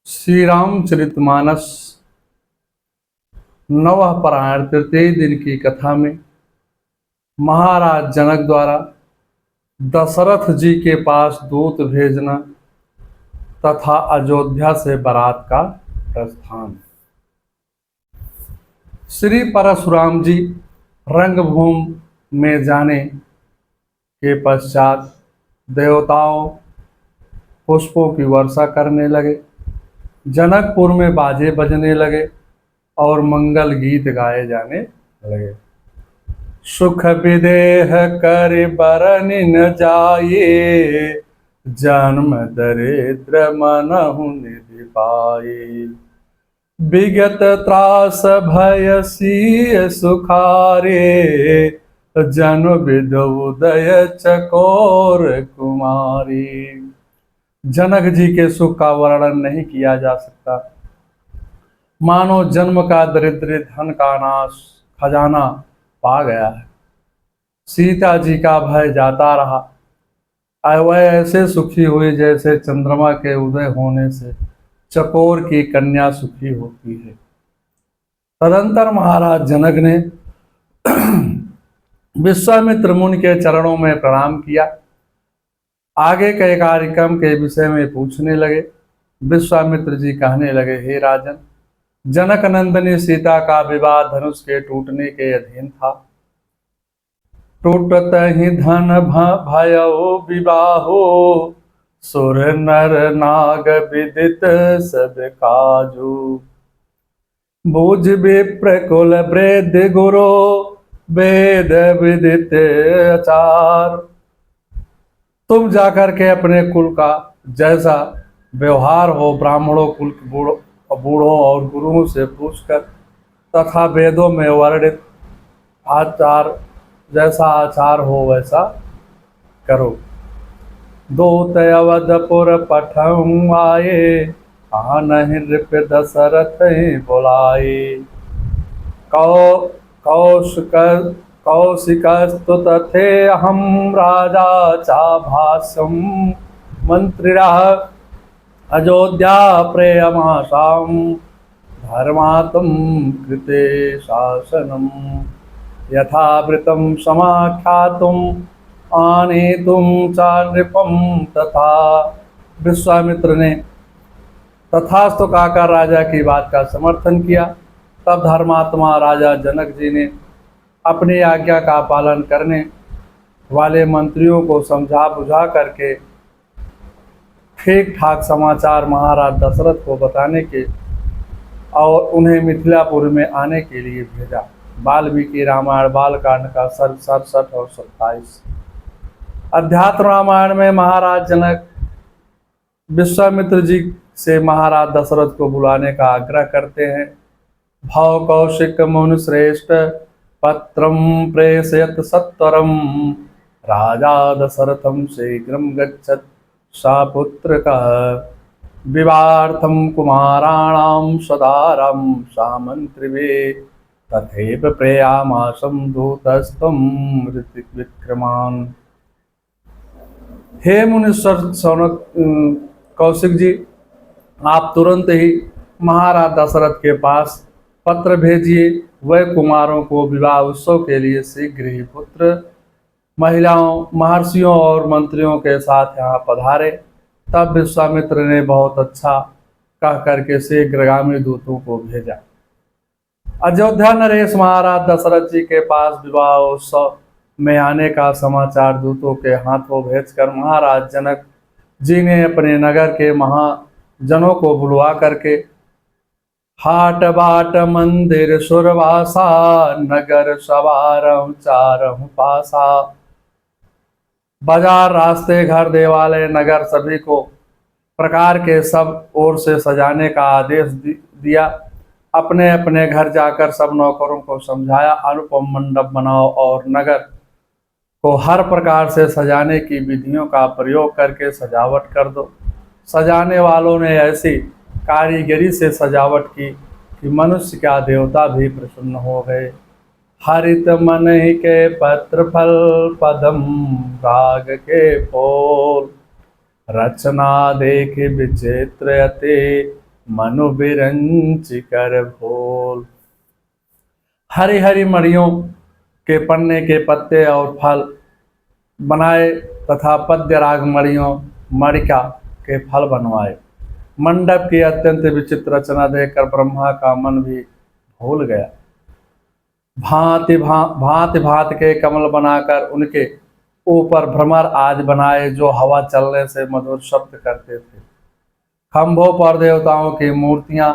श्री रामचरितमानस नवह पारायण तृतीय दिन की कथा में महाराज जनक द्वारा दशरथ जी के पास दूत भेजना तथा अयोध्या से बारात का प्रस्थान। श्री परशुराम जी रंगभूमि में जाने के पश्चात देवताओं पुष्पों की वर्षा करने लगे। जनकपुर में बाजे बजने लगे और मंगल गीत गाए जाने लगे। सुख विदेह कर बरन न जाए, जन्म दरिद्र मनहु निधि पाए। विगत त्रास भय सिय सुखारे, जन विद उदय चकोर कुमारी। जनक जी के सुख का वर्णन नहीं किया जा सकता। मानो जन्म का दरिद्र, धन का नाश, खजाना पा गया है। सीता जी का भय जाता रहा। वह ऐसे सुखी हुई जैसे चंद्रमा के उदय होने से चकोर की कन्या सुखी होती है। तदंतर महाराज जनक ने विश्वामित्र मुनि के चरणों में प्रणाम किया। आगे के कार्यक्रम के विषय में पूछने लगे। विश्वामित्र जी कहने लगे, हे राजन, जनक नंदिनी सीता का विवाह धनुष के टूटने के अधीन था। टूटत ही धन भयो विवाहो, सुर नर नाग विदित सब काजू। भुज विप्र कुल वृद्ध गुरु, वेद विदित आचार। तुम जाकर के अपने कुल का जैसा व्यवहार हो ब्राह्मणों कुल बूढ़ों और गुरुओं से पूछकर तथा वेदों में वर्णित आचार जैसा आचार हो वैसा करो। दूत अवधपुर पठं आए, नहीं नृप दशरथ बुलाए। कौशिकस्तु तथे हम राजा चाभासं, मंत्रिणः अयोध्या प्रेयमाशां। धर्मात्म कृते शासनम्, यथावृतं समाख्यातुम् आनेतुं च नृपं तथा। विश्वामित्र ने तथास्तु कहकर राजा की बात का समर्थन किया। तब धर्मात्मा राजा जनक जी ने अपनी आज्ञा का पालन करने वाले मंत्रियों को समझा बुझा करके ठीक ठाक समाचार महाराज दशरथ को बताने के और उन्हें मिथिलापुर में आने के लिए भेजा। वाल्मीकि रामायण बालकांड का सर्ग 67 और 27। अध्यात्म रामायण में महाराज जनक विश्वामित्र जी से महाराज दशरथ को बुलाने का आग्रह करते हैं। भव कौशिक मुनि श्रेष्ठ, पत्रम प्रेषयत सत्वरम। राजा दशरथम शीघ्रम गच्छत सा पुत्र का। विवाहार्थम कुमाराणाम सदारम सामंत्रिवे, तथैव प्रेयामासं दूतस्त्वं ऋतिक विक्रमान। हे मुनीश्वर सौनक कौशिक जी, आप तुरंत ही महाराज दशरथ के पास पत्र भेजिए। वह कुमारों को विवाह उत्सव के लिए शीघ्र ही पुत्र, महिलाओं, महर्षियों और मंत्रियों के साथ यहाँ पधारे। तब विश्वामित्र ने बहुत अच्छा कह करके शीघ्रगामी दूतों को भेजा। अयोध्या नरेश महाराज दशरथ जी के पास विवाह उत्सव में आने का समाचार दूतों के हाथों भेजकर महाराज जनक जी ने अपने नगर के महाजनों को बुलवा करके हाट बाट मंदिर सुरवासा, नगर सवारम चारहु पासा। बाजार, रास्ते, घर, देवालय, नगर सभी को प्रकार के सब ओर से सजाने का आदेश दिया। अपने अपने घर जाकर सब नौकरों को समझाया, अनुपम मंडप बनाओ और नगर को हर प्रकार से सजाने की विधियों का प्रयोग करके सजावट कर दो। सजाने वालों ने ऐसी कारीगरी से सजावट की कि मनुष्य क्या देवता भी प्रसन्न हो गए। हरित मन ही के पत्र फल पदम, राग के फूल। रचना देख विचित्र अति मनु बिरंच कर भोल। हरी हरी मड़ियों के पन्ने के पत्ते और फल बनाए तथा पद्य राग मड़ियों मड़िका के फल बनवाए। मंडप की अत्यंत विचित्र रचना देखकर ब्रह्मा का मन भी भूल गया। भांति भांति के कमल बनाकर उनके ऊपर भ्रमर आदि बनाए जो हवा चलने से मधुर शब्द करते थे। खंभों पर देवताओं की मूर्तियां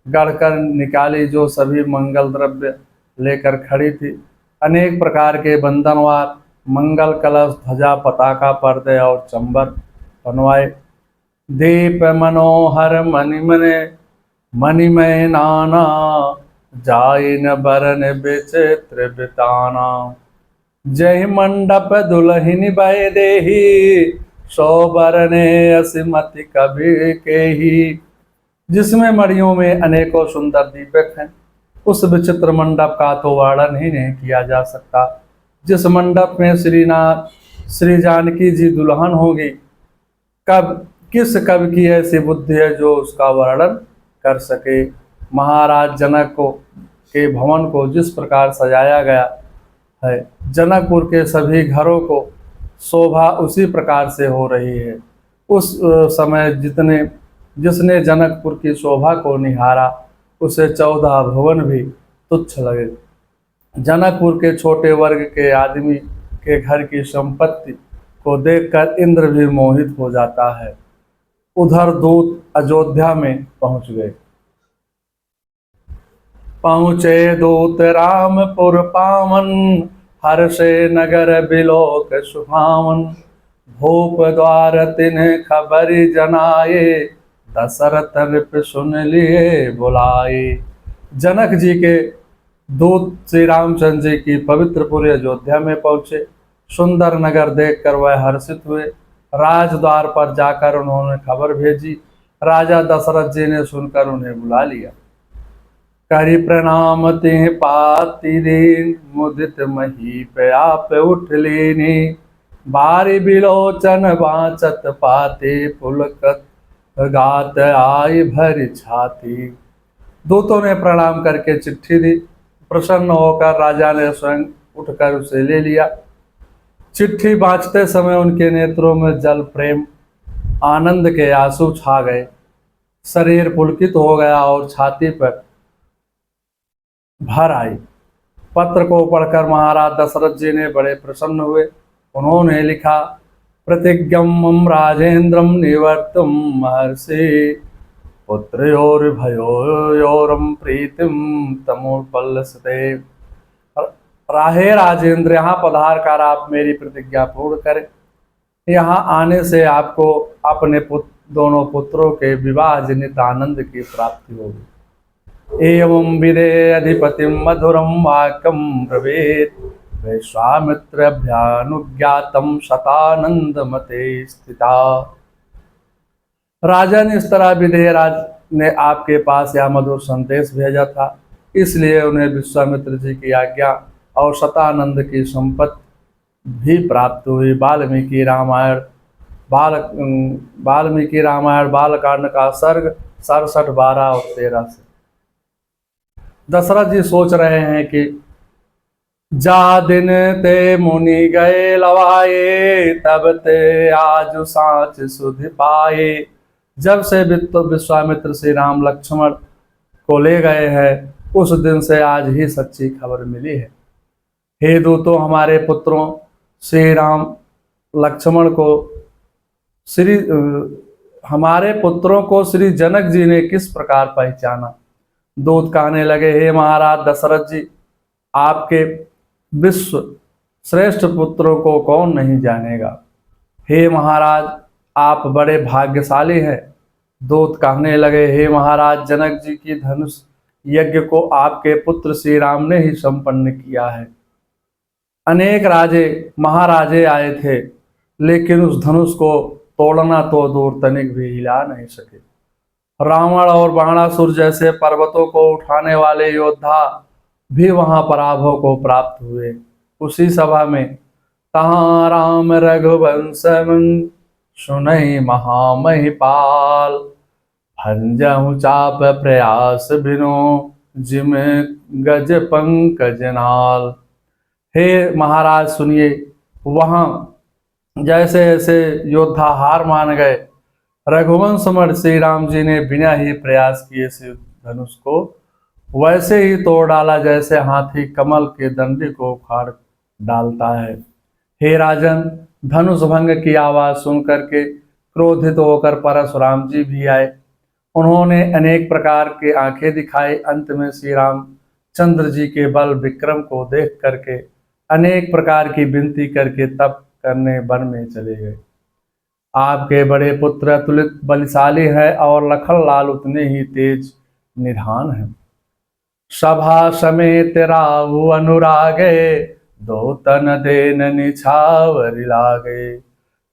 गढ़कर निकाली जो सभी मंगल द्रव्य लेकर खड़ी थी। अनेक प्रकार के बंधनवार मंगल कलश ध्वजा पताका पर्दे और चंबर बनवाए। दीप मनोहर मणिमय नाना जाइन बरन विचित्र बिताना। जय मंडप दुल्हन भय देही सौबरने असिमति कभी के ही। जिसमें मड़ियों में अनेकों सुंदर दीपक हैं, उस विचित्र मंडप का तो वर्णन ही नहीं किया जा सकता। जिस मंडप में श्री जानकी जी दुल्हन होगी, किस कवि की ऐसी बुद्धि है जो उसका वर्णन कर सके। महाराज जनक के भवन को जिस प्रकार सजाया गया है, जनकपुर के सभी घरों को शोभा उसी प्रकार से हो रही है। उस समय जिसने जनकपुर की शोभा को निहारा, उसे 14 भुवन भी तुच्छ लगे। जनकपुर के छोटे वर्ग के आदमी के घर की संपत्ति को देखकर इंद्र भी मोहित हो जाता है। उधर दूत अयोध्या में पहुंच गए। पहुँचे दूत रामपुर पावन, हर्षे नगर बिलोक सुहावन। भूप द्वार तिन्ह खबरी जनाए, दशरथ नृप सुन लिए बुलाए। जनक जी के दूत श्री रामचंद्र जी की पवित्रपुरी अयोध्या में पहुँचे। सुंदर नगर देखकर वह हर्षित हुए। राजद्वार पर जाकर उन्होंने खबर भेजी। राजा दशरथ जी ने सुनकर उन्हें बुला लिया। करी प्रणाम तिह पाति दीन, मुदित महीप आप उठ लीनी। बारी बिलोचन बाचत पाते, पुलकत गात आई भरी छाती। दूतों ने प्रणाम करके चिट्ठी दी। प्रसन्न होकर राजा ने स्वयं उठकर उसे ले लिया। चिट्ठी बाँचते समय उनके नेत्रों में जल प्रेम आनंद के आंसू छा गए। शरीर पुलकित हो गया और छाती पर भर आई। पत्र को पढ़कर महाराज दशरथ जी ने बड़े प्रसन्न हुए। उन्होंने लिखा, प्रतिज्ञम राजेंद्रम निवर्तम महर्षि, पुत्रोर भयोरम प्रीतिम तमुपल्लसते। राहे राजेंद्र, यहाँ पधार कर आप मेरी प्रतिज्ञा पूर्ण करें। यहाँ आने से आपको अपने दोनों पुत्रों के विवाह जनित आनंद की प्राप्ति होगी। एवं विदे अधिपतिम मधुरम वाक्यम ब्रवीत, विश्वामित्रभ्यानुज्ञातम शतानंद मते स्थिता। राजा ने इस तरह विदेहराज ने आपके पास यह मधुर संदेश भेजा था, इसलिए उन्हें विश्वामित्र जी की आज्ञा और शतानंद की संपत्ति भी प्राप्त हुई। वाल्मीकि रामायण बालकांड का सर्ग 67, 12 और 13 से। दशरथ जी सोच रहे हैं कि जा दिन ते मुनि गए लवाए, तब ते आज सांच सुधि पाए। जब से विश्वामित्र श्री राम लक्ष्मण को ले गए हैं, उस दिन से आज ही सच्ची खबर मिली है। हे दूतों, हमारे पुत्रों श्री राम लक्ष्मण को हमारे पुत्रों को श्री जनक जी ने किस प्रकार पहचाना। दूत कहने लगे, हे महाराज दशरथ जी, आपके विश्व श्रेष्ठ पुत्रों को कौन नहीं जानेगा। हे महाराज, आप बड़े भाग्यशाली हैं। दूत कहने लगे, हे महाराज, जनक जी की धनुष यज्ञ को आपके पुत्र श्री राम ने ही संपन्न किया है। अनेक राजे महाराजे आए थे, लेकिन उस धनुष को तोड़ना तो दूर तनिक भी हिला नहीं सके। रावण और बाणासुर जैसे पर्वतों को उठाने वाले योद्धा भी वहां पराभव को प्राप्त हुए। उसी सभा में तहाँ राम रघुवंश सुनहि महामहिपाल, भंजहु चाप प्रयास बिनु जिम गज पंकज नाल। हे महाराज सुनिए, वहां जैसे जैसे योद्धा हार मान गए, रघुवंश समर श्री राम जी ने बिना ही प्रयास किए से धनुष को वैसे ही तोड़ डाला जैसे हाथी कमल के डंडे को उखाड़ डालता है। हे राजन, धनुष भंग की आवाज सुन करके क्रोधित होकर परशुराम जी भी आए। उन्होंने अनेक प्रकार के आंखें दिखाई। अंत में श्री राम चंद्र जी के बल विक्रम को देख करके अनेक प्रकार की विनती करके तप करने वन में चले गए। आपके बड़े पुत्र अतुलित बलशाली है और लखन लाल उतने ही तेज निधान है। सभा समेत राहु अनुरागे, दो तन देन निछावर लागे।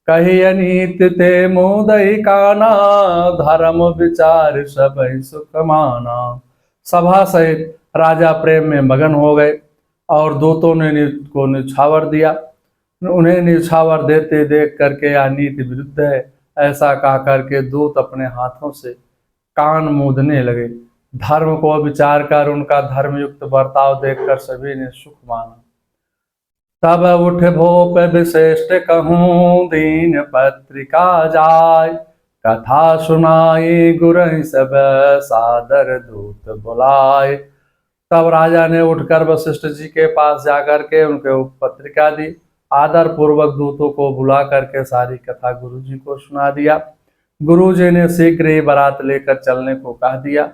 कही अनीत ते मोदई काना, धर्म विचार सब सुख माना। सभा सहित राजा प्रेम में मगन हो गए और दूतों ने को निछावर दिया। उन्हें निछावर देते देख करके यह नीति विरुद्ध है ऐसा कह करके दूत अपने हाथों से कान मूंदने लगे। धर्म को विचार कर उनका धर्मयुक्त बर्ताव देखकर सभी ने सुख माना। तब उठ भोप विशिष्ट कहूँ, दीन पत्रिका जाय। कथा सुनाई गुरहि सब, सादर दूत बुलाए। तब राजा ने उठकर वशिष्ठ जी के पास जाकर के उनको पत्रिका दी। आदर पूर्वक दूतों को बुला करके सारी कथा गुरु जी को सुना दिया। गुरु जी ने शीघ्र ही बारात लेकर चलने को कह दिया।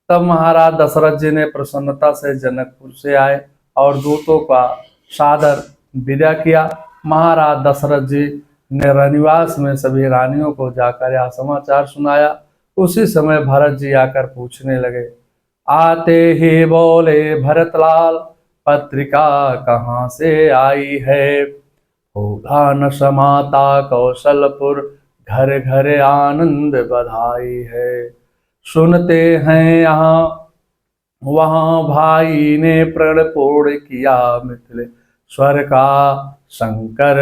तब महाराज दशरथ जी ने प्रसन्नता से जनकपुर से आए और दूतों का सादर विदा किया। महाराज दशरथ जी ने रनिवास में सभी रानियों को जाकर यह समाचार सुनाया। उसी समय भरत जी आकर पूछने लगे। आते ही बोले भरतलाल, पत्रिका कहाँ से आई है। होगा न समाता कौशलपुर, घर घर आनंद बधाई है। सुनते हैं यहाँ वहाँ भाई ने प्रण पूर्ण किया, मिथिल स्वर का शंकर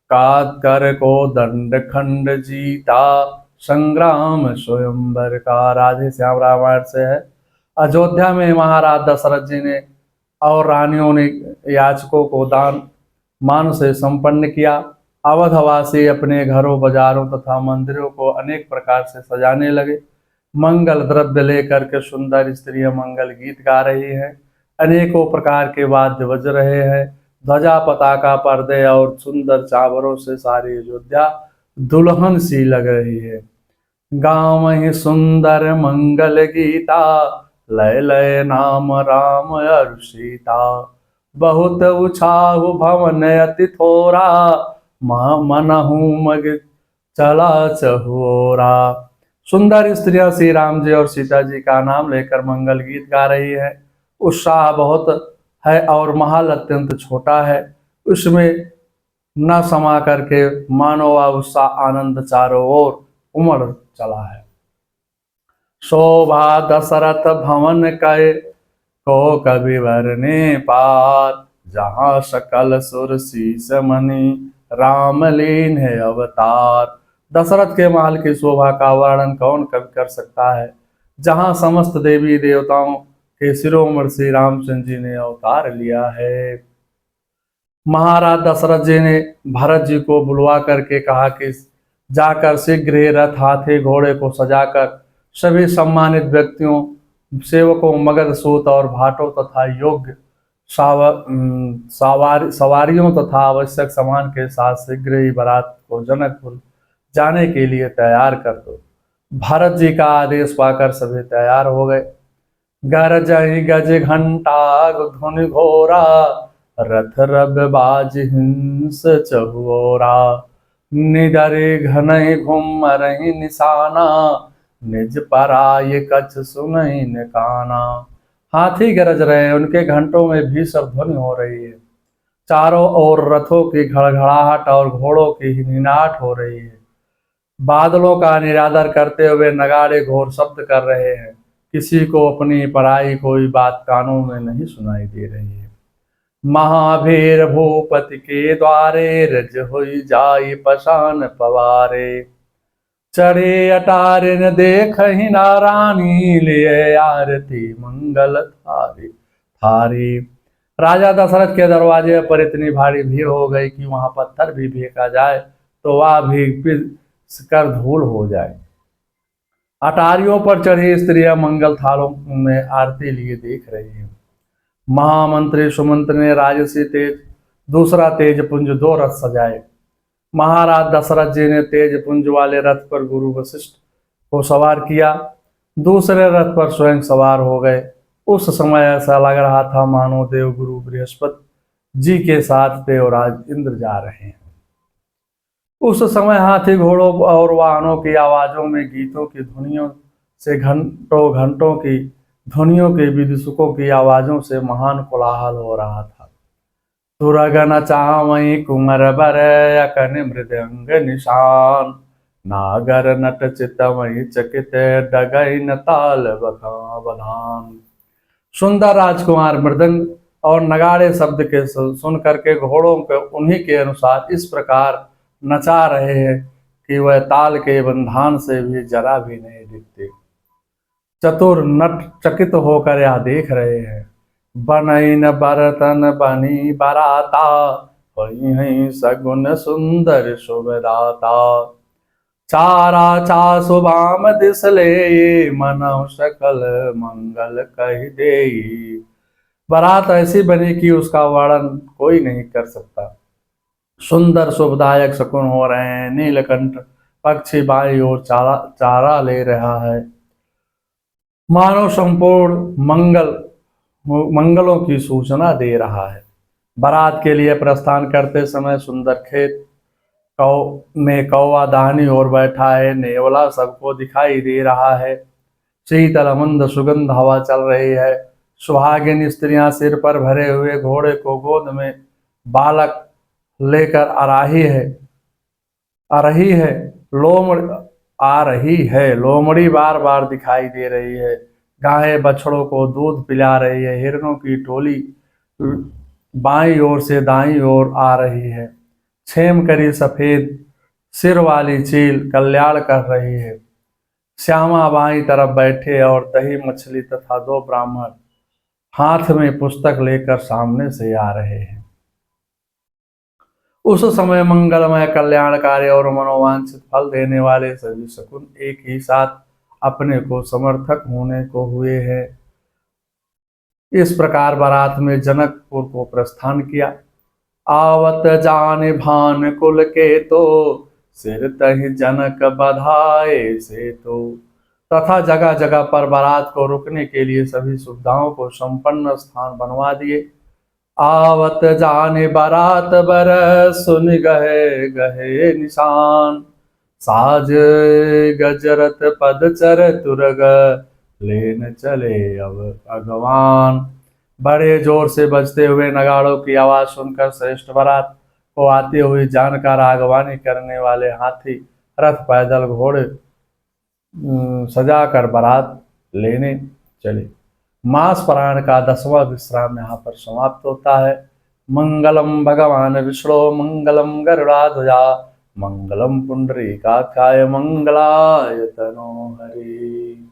का कर को दंड खंड जीता। संग्राम स्वयंवर का। राधे श्याम रामायण से है। अयोध्या में महाराज दशरथ जी ने और रानियों ने याचकों को दान मान से संपन्न किया। अवधवासी अपने घरों बाजारों तथा मंदिरों को अनेक प्रकार से सजाने लगे। मंगल द्रव्य लेकर के सुंदर स्त्रियां मंगल गीत गा रही हैं। अनेकों प्रकार के वाद्य बज रहे हैं। ध्वजा पताका पर्दे और सुंदर चावरों से सारी अयोध्या दुल्हन सी लग रही है। गाँव ही सुंदर मंगल गीता, लय लय नाम राम और सीता। बहुत उछाहु भवन अति थोरा, मनहु मग चला चहोरा। सुंदर स्त्रियां श्री राम जी और सीता जी का नाम लेकर मंगल गीत गा रही है। उत्साह बहुत है और महल अत्यंत छोटा है। उसमें न समा करके मानो व उत्साह आनंद चारों ओर उमड़ चला है। शोभा दशरथ भवन कय, को कवि वर्णे पार। जहाँ सकल सुर शीस मणि, राम लीन है अवतार। दशरथ के महल की शोभा का वर्णन कौन कवि कर सकता है, जहाँ समस्त देवी देवताओं के शिरोमणि श्री रामचंद्र जी ने अवतार लिया है। महाराज दशरथ जी ने भरत जी को बुलवा करके कहा कि जाकर शीघ्र ही रथ हाथी घोड़े को सजाकर सभी सम्मानित व्यक्तियों, सेवकों, मगध सूत और भाटों तथा योग्य सवारियों तथा आवश्यक सामान के साथ शीघ्र ही बारात को जनकपुर जाने के लिए तैयार कर दो। भरत जी का आदेश पाकर सभी तैयार हो गए। गरजहि गज घंटा धुनि घोरा, रथ रब बाज हिंस चहुओरा। निडरे घनहि घुमरहि निशाना, निज पराय कछ सुनहि न काना। हाथी गरज रहे हैं, उनके घंटों में भीषण ध्वनि हो रही है। चारों ओर रथों की घड़घड़ाहट और घोड़ों की निनाट हो रही है। बादलों का निरादर करते हुए नगाड़े घोर शब्द कर रहे हैं। किसी को अपनी पराई कोई बात कानों में नहीं सुनाई दे रही है। महाभीर भूपति के द्वारे, रज हुई जाई पशान पवारे। चढ़े अटारिन देख ही नारानी, लिए आरती मंगल थारी थारी। राजा दशरथ के दरवाजे पर इतनी भारी भीड़ हो गई कि वहां पत्थर भी फेंका जाए तो वह भी पिस कर धूल हो जाए। अटारियों पर चढ़ी स्त्रियां मंगल थालों में आरती लिए देख रही हैं। महामंत्री सुमंत्र ने राजसी तेज दूसरा तेज पुंज 2 रथ सजाए। महाराज दशरथ जी ने तेज पुंज वाले रथ पर गुरु वशिष्ठ को सवार किया, दूसरे रथ पर स्वयं सवार हो गए। उस समय ऐसा लग रहा था मानो देव गुरु बृहस्पति जी के साथ देवराज इंद्र जा रहे हैं। उस समय हाथी घोड़ों और वाहनों की आवाजों में गीतों की धुनियों से घंटों घंटों की ध्वनियों के विदूषकों की आवाजों से महान कोलाहल हो रहा था। तुरगन चावई कुमर बर अकन मृदंग निशान, नागर नट चितमई चकित डगई न ताल बधान। सुंदर राजकुमार मृदंग और नगाड़े शब्द के सुन करके घोड़ों को उन्हीं के अनुसार इस प्रकार नचा रहे हैं कि वह ताल के बंधान से भी जरा भी नहीं दिखते। चतुर नट चकित होकर यह देख रहे हैं। बनई न बरतन बनी बराता, वही सगुन सुंदर शुभदाता। चारा चा सुबाम दिसले, मनौ सकल मंगल कह देई। बारात ऐसी बनी कि उसका वर्णन कोई नहीं कर सकता। सुंदर शुभदायक शकुन हो रहे हैं। नीलकंठ पक्षी बाई ओर चारा ले रहा है, मानव संपूर्ण मंगलों की सूचना दे रहा है। बारात के लिए प्रस्थान करते समय सुंदर खेत में कौवा दाहिनी ओर बैठा है। नेवला सबको दिखाई दे रहा है। शीतल मंद सुगंध हवा चल रही है। सुहागिन स्त्रियां सिर पर भरे हुए घोड़े को गोद में बालक लेकर आ रही है। लोमड़ी बार बार दिखाई दे रही है। गायें बछड़ों को दूध पिला रही है। हिरणों की टोली बाईं ओर से दाईं ओर आ रही है। छेम करी सफेद सिर वाली चील कल्याण कर रही है। श्यामा बाईं तरफ बैठे और दही मछली तथा 2 ब्राह्मण हाथ में पुस्तक लेकर सामने से आ रहे हैं। उस समय मंगलमय कल्याणकारी और मनोवांछित फल देने वाले सभी शकुन एक ही साथ अपने को समर्थक होने को हुए हैं। इस प्रकार बारात में जनकपुर को प्रस्थान किया। आवत जान भान कुल के तो, सिर तहि जनक बधाए से तो। तथा जगह जगह पर बारात को रुकने के लिए सभी सुविधाओं को संपन्न स्थान बनवा दिए। आवत जाने बारात बर, सुन गहे गहे निशान। साज गजरत पद चर तुरग, लेन चले अब अगवान। बड़े जोर से बजते हुए नगाड़ों की आवाज सुनकर श्रेष्ठ बारात को आती हुई जानकर आगवानी करने वाले हाथी रथ पैदल घोड़े सजाकर बारात लेने चले। मास पुराण का 10वां विश्राम यहाँ पर समाप्त होता है। मंगलम भगवान विष्णु मंगलम गरुड़ाध्वजा, मंगलम पुंडरीकाक्षाय मंगलाय तनो हरि।